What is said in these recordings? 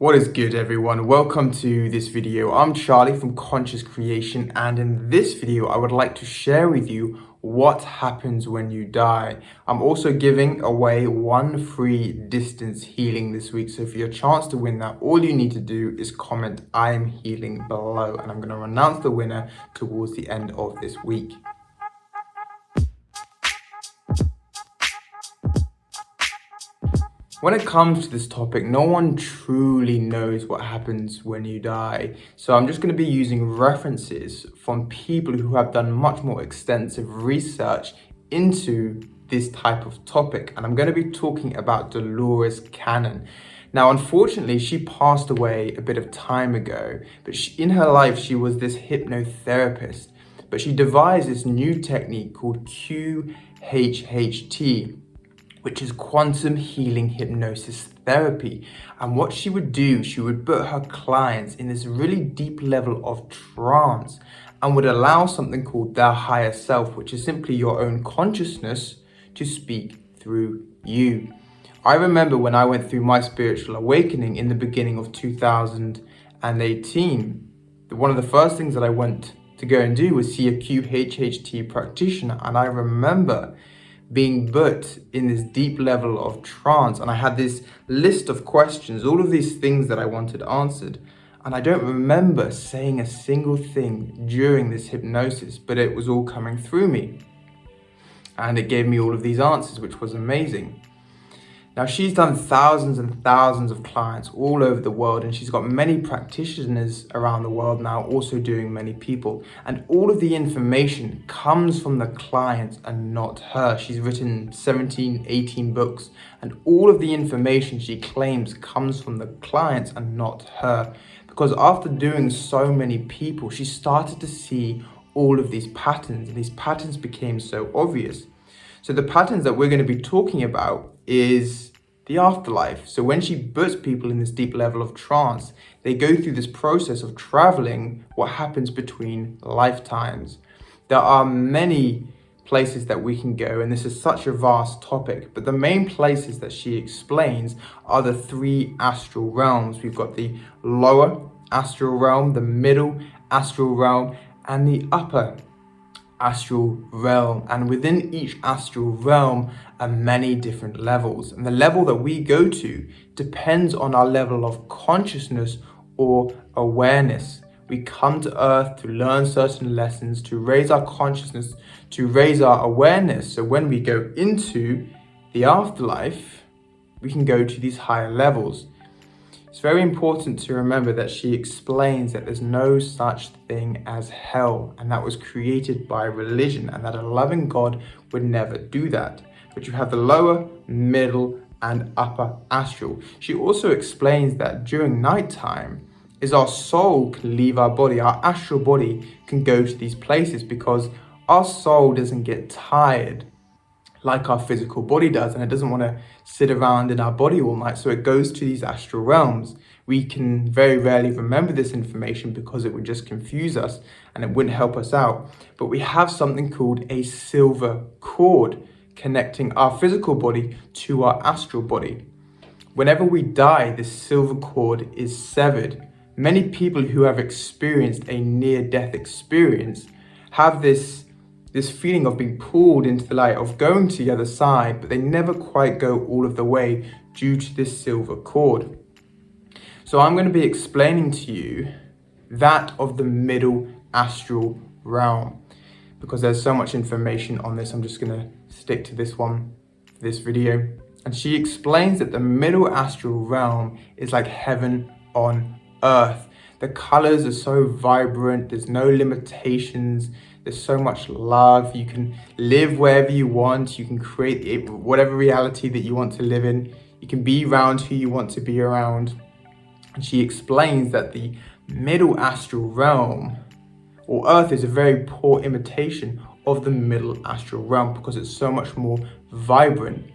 What is good, everyone? Welcome to this video. I'm Charlie from Conscious Creation, and in this video I would like to share with you what happens when you die. I'm also giving away one free distance healing this week, so for your chance to win that, all you need to do is comment "I am healing" below, and I'm going to announce the winner towards the end of this week. When it comes to this topic, no one truly knows what happens when you die. So I'm just going to be using references from people who have done much more extensive research into this type of topic. And I'm going to be talking about Dolores Cannon. Now, unfortunately, she passed away a bit of time ago, but in her life, she was this hypnotherapist. But she devised this new technique called QHHT, which is quantum healing hypnosis therapy. And what she would do, she would put her clients in this really deep level of trance and would allow something called their higher self, which is simply your own consciousness, to speak through you. I remember when I went through my spiritual awakening in the beginning of 2018, one of the first things that I went to go and do was see a QHHT practitioner. And I remember being put in this deep level of trance, and I had this list of questions, all of these things that I wanted answered, and I don't remember saying a single thing during this hypnosis, but it was all coming through me, and it gave me all of these answers, which was amazing. Now, she's done thousands and thousands of clients all over the world, and she's got many practitioners around the world now also doing many people. And all of the information comes from the clients and not her. She's written 17, 18 books, and all of the information she claims comes from the clients and not her. Because after doing so many people, she started to see all of these patterns, and these patterns became so obvious. So the patterns that we're going to be talking about is the afterlife. So when she puts people in this deep level of trance, they go through this process of traveling what happens between lifetimes. There are many places that we can go, and this is such a vast topic, but the main places that she explains are the three astral realms. We've got the lower astral realm, the middle astral realm, and the upper astral realm. And within each astral realm are many different levels, and the level that we go to depends on our level of consciousness or awareness. We come to earth to learn certain lessons, to raise our consciousness, to raise our awareness, so when we go into the afterlife, we can go to these higher levels. It's very important to remember that she explains that there's no such thing as hell, and that was created by religion, and that a loving God would never do that. But you have the lower, middle, and upper astral. She also explains that during nighttime is our soul can leave our body. Our astral body can go to these places because our soul doesn't get tired like our physical body does, and it doesn't want to sit around in our body all night, so it goes to these astral realms. We can very rarely remember this information because it would just confuse us and it wouldn't help us out. But we have something called a silver cord connecting our physical body to our astral body. Whenever we die, this silver cord is severed. Many people who have experienced a near-death experience have this feeling of being pulled into the light, of going to the other side, but they never quite go all of the way due to this silver cord. So I'm going to be explaining to you that of the middle astral realm. Because there's so much information on this, I'm just going to stick to this one for this video. And she explains that the middle astral realm is like heaven on earth. The colors are so vibrant, there's no limitations, there's so much love. You can live wherever you want, you can create whatever reality that you want to live in, you can be around who you want to be around. And she explains that the middle astral realm, or earth, is a very poor imitation of the middle astral realm because it's so much more vibrant.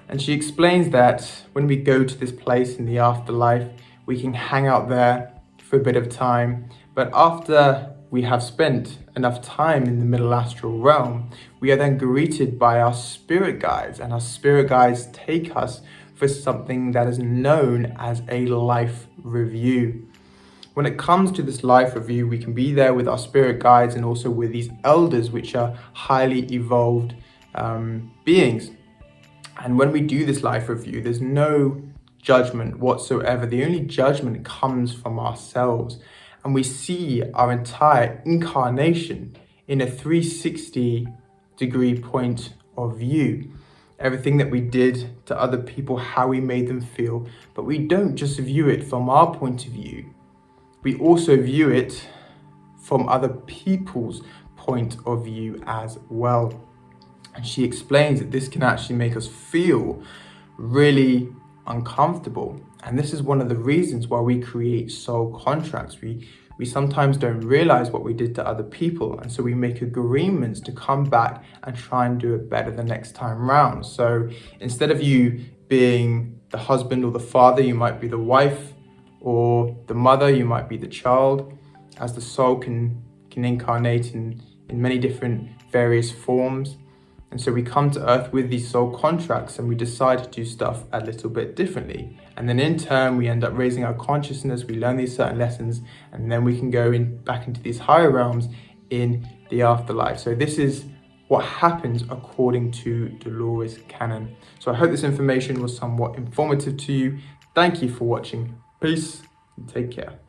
And she explains that when we go to this place in the afterlife, we can hang out there for a bit of time, but after we have spent enough time in the middle astral realm, we are then greeted by our spirit guides, and our spirit guides take us for something that is known as a life review. When it comes to this life review, we can be there with our spirit guides and also with these elders, which are highly evolved beings. And when we do this life review, there's no judgment whatsoever. The only judgment comes from ourselves. And we see our entire incarnation in a 360-degree point of view. Everything that we did to other people, how we made them feel. But we don't just view it from our point of view. We also view it from other people's point of view as well. And she explains that this can actually make us feel really uncomfortable. And this is one of the reasons why we create soul contracts. We sometimes don't realize what we did to other people. And so we make agreements to come back and try and do it better the next time round. So instead of you being the husband or the father, you might be the wife, or the mother, you might be the child, as the soul can incarnate in many different various forms. And so we come to Earth with these soul contracts and we decide to do stuff a little bit differently. And then in turn, we end up raising our consciousness, we learn these certain lessons, and then we can go back into these higher realms in the afterlife. So this is what happens according to Dolores Cannon. So I hope this information was somewhat informative to you. Thank you for watching. Peace and take care.